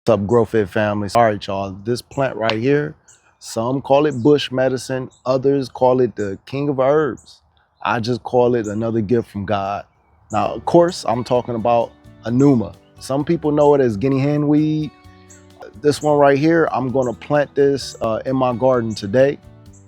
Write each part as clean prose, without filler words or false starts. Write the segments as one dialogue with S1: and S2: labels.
S1: What's up, GrowFit family? All right, y'all, this plant right here, some call it bush medicine, others call it the king of herbs. I just call it another gift from God. Now, of course, I'm talking about Anamu. Some people know it as Guinea Hen Weed. This one right here, I'm gonna plant this in my garden today.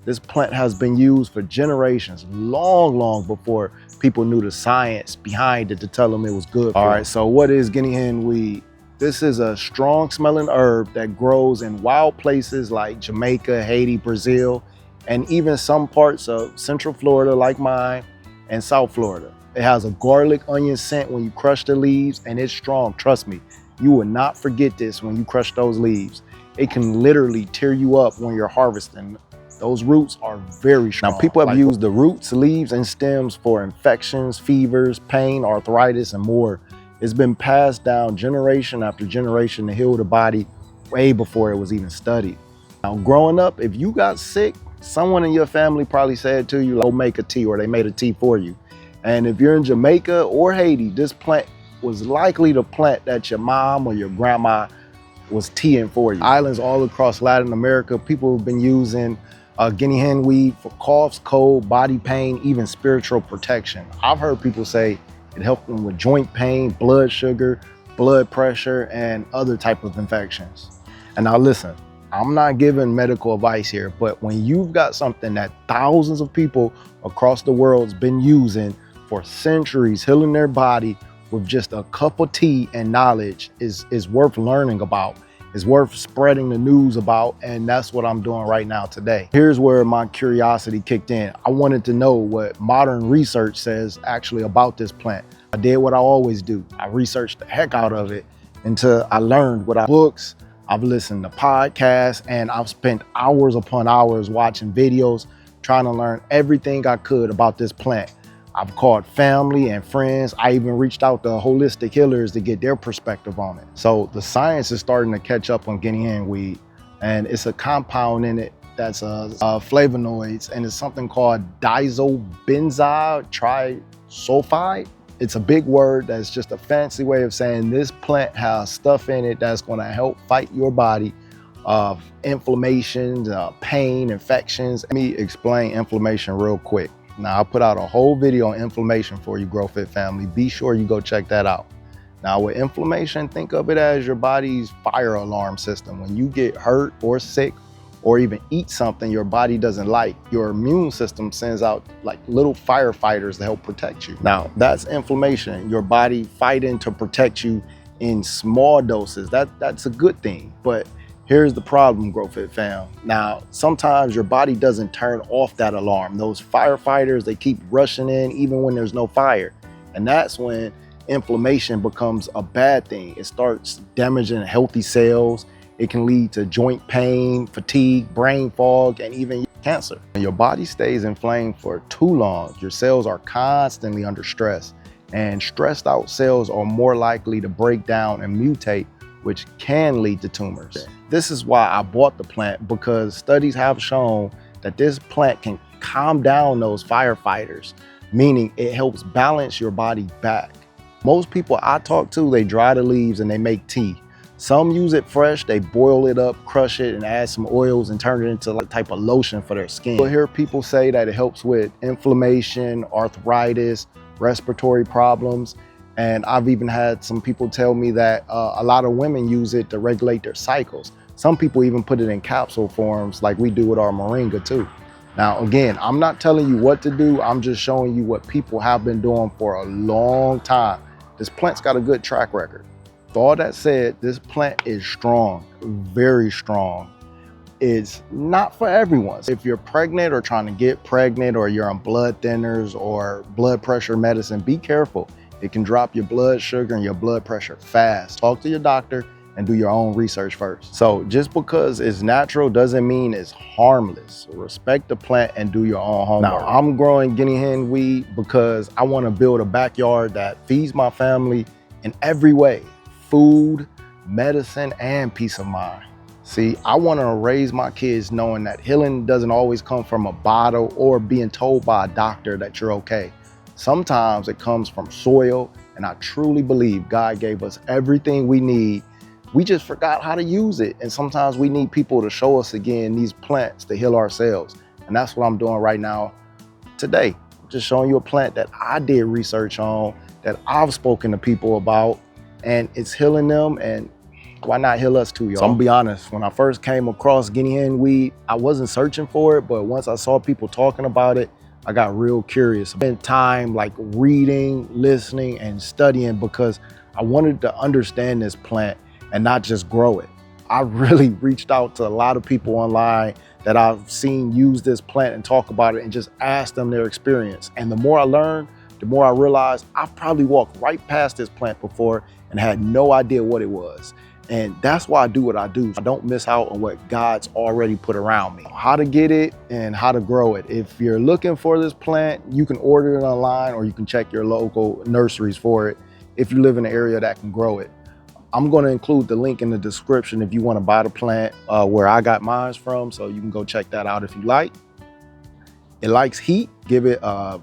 S1: This plant has been used for generations, long before people knew the science behind it to tell them it was good. All right, so what is Guinea Hen Weed? This is a strong smelling herb that grows in wild places like Jamaica, Haiti, Brazil, and even some parts of Central Florida like mine and South Florida. It has a garlic onion scent when you crush the leaves, and it's strong, trust me. You will not forget this when you crush those leaves. It can literally tear you up when you're harvesting. Those roots are very strong. Now, people have used the roots, leaves, and stems for infections, fevers, pain, arthritis, and more. It's been passed down generation after generation to heal the body way before it was even studied. Now, growing up, if you got sick, someone in your family probably said to you, go make a tea, or they made a tea for you. And if you're in Jamaica or Haiti, this plant was likely the plant that your mom or your grandma was teaing for you. Islands all across Latin America, people have been using Guinea Hen Weed for coughs, cold, body pain, even spiritual protection. I've heard people say it helped them with joint pain, blood sugar, blood pressure, and other type of infections. And now listen, I'm not giving medical advice here, but when you've got something that thousands of people across the world's been using for centuries, healing their body with just a cup of tea and knowledge is worth learning about. It's worth spreading the news about, and that's what I'm doing right now today. Here's where my curiosity kicked in. I wanted to know what modern research says actually about this plant. I did what I always do. I researched the heck out of it until I learned what books, I've listened to podcasts, and I've spent hours upon hours watching videos, trying to learn everything I could about this plant. I've called family and friends. I even reached out to holistic healers to get their perspective on it. So the science is starting to catch up on Guinea Hen Weed, and it's a compound in it that's flavonoids, and it's something called diazobenzyl trisulfide. It's a big word that's just a fancy way of saying this plant has stuff in it that's gonna help fight your body of inflammation, pain, infections. Let me explain inflammation real quick. Now, I put out a whole video on inflammation for you, GrowFit family. Be sure you go check that out. Now, with inflammation, think of it as your body's fire alarm system. When you get hurt or sick or even eat something your body doesn't like, your immune system sends out like little firefighters to help protect you. Now, that's inflammation, your body fighting to protect you in small doses. That's a good thing, but here's the problem, GrowFit fam. Now, sometimes your body doesn't turn off that alarm. Those firefighters, they keep rushing in even when there's no fire. And that's when inflammation becomes a bad thing. It starts damaging healthy cells. It can lead to joint pain, fatigue, brain fog, and even cancer. When your body stays inflamed for too long, your cells are constantly under stress. And stressed out cells are more likely to break down and mutate, which can lead to tumors. This is why I bought the plant, because studies have shown that this plant can calm down those firefighters, meaning it helps balance your body back. Most people I talk to, they dry the leaves and they make tea. Some use it fresh, they boil it up, crush it, and add some oils and turn it into like a type of lotion for their skin. I hear people say that it helps with inflammation, arthritis, respiratory problems. And I've even had some people tell me that a lot of women use it to regulate their cycles. Some people even put it in capsule forms like we do with our moringa too. Now, again, I'm not telling you what to do. I'm just showing you what people have been doing for a long time. This plant's got a good track record. With all that said, this plant is strong, very strong. It's not for everyone. If you're pregnant or trying to get pregnant, or you're on blood thinners or blood pressure medicine, be careful. It can drop your blood sugar and your blood pressure fast. Talk to your doctor and do your own research first. So just because it's natural doesn't mean it's harmless. Respect the plant and do your own homework. Now, I'm growing Guinea Hen Weed because I want to build a backyard that feeds my family in every way: food, medicine, and peace of mind. See, I want to raise my kids knowing that healing doesn't always come from a bottle or being told by a doctor that you're okay. Sometimes it comes from soil, and I truly believe God gave us everything we need We just forgot how to use it. And sometimes we need people to show us again these plants to heal ourselves. And that's what I'm doing right now today. Just showing you a plant that I did research on, that I've spoken to people about, and it's healing them, and why not heal us too, y'all? So I'm gonna be honest, when I first came across Guinea Hen Weed, I wasn't searching for it, but once I saw people talking about it, I got real curious. I spent time like reading, listening, and studying because I wanted to understand this plant and not just grow it. I really reached out to a lot of people online that I've seen use this plant and talk about it and just asked them their experience. And the more I learned, the more I realized I've probably walked right past this plant before and had no idea what it was. And that's why I do what I do. I don't miss out on what God's already put around me. How to get it and how to grow it. If you're looking for this plant, you can order it online or you can check your local nurseries for it if you live in an area that can grow it. I'm going to include the link in the description if you want to buy the plant where I got mine from, so you can go check that out if you like. It likes heat. Give it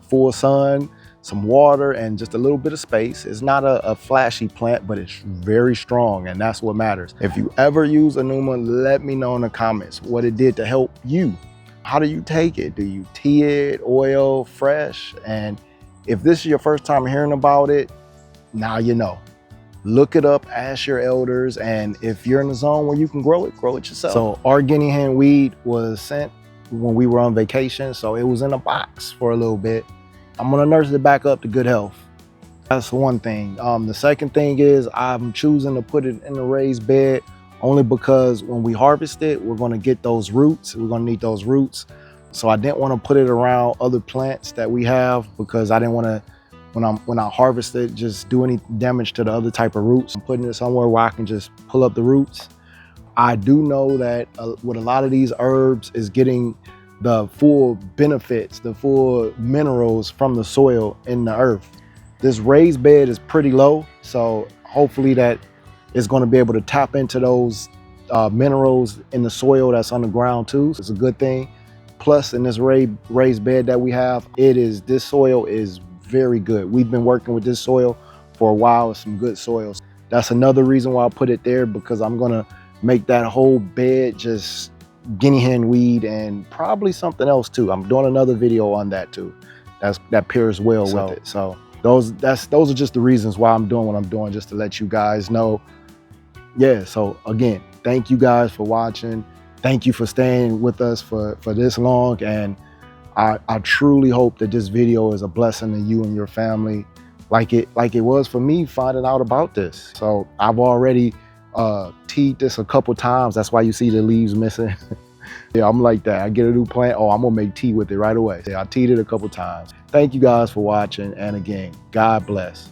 S1: full sun, some water, and just a little bit of space. It's not a flashy plant, but it's very strong, and that's what matters. If you ever use Anamu, let me know in the comments what it did to help you. How do you take it? Do you tea it, oil, fresh? And if this is your first time hearing about it, now you know. Look it up, ask your elders, and if you're in the zone where you can grow it yourself. So our Guinea Hen Weed was sent when we were on vacation, so it was in a box for a little bit. I'm gonna nurse it back up to good health. That's one thing. The second thing is I'm choosing to put it in a raised bed only because when we harvest it, we're gonna get those roots. We're gonna need those roots. So I didn't wanna put it around other plants that we have because I didn't wanna, when I harvest it, just do any damage to the other type of roots. I'm putting it somewhere where I can just pull up the roots. I do know that with a lot of these herbs is getting the full benefits, the full minerals from the soil in the earth. This raised bed is pretty low, so hopefully that is going to be able to tap into those minerals in the soil that's on the ground too. So it's a good thing. Plus in this raised bed that we have, this soil is very good. We've been working with this soil for a while, with some good soils. That's another reason why I put it there, because I'm gonna make that whole bed just Guinea Hen Weed and probably something else too. I'm doing another video on that too. That pairs well with it. So those are just the reasons why I'm doing what I'm doing, just to let you guys know. Yeah, so again, thank you guys for watching. Thank you for staying with us for this long, and I truly hope that this video is a blessing to you and your family, like it was for me finding out about this. So I've already teed this a couple times. That's why you see the leaves missing. Yeah, I'm like that. I get a new plant, oh, I'm gonna make tea with it right away. Yeah, I teed it a couple times. Thank you guys for watching, and again, God bless.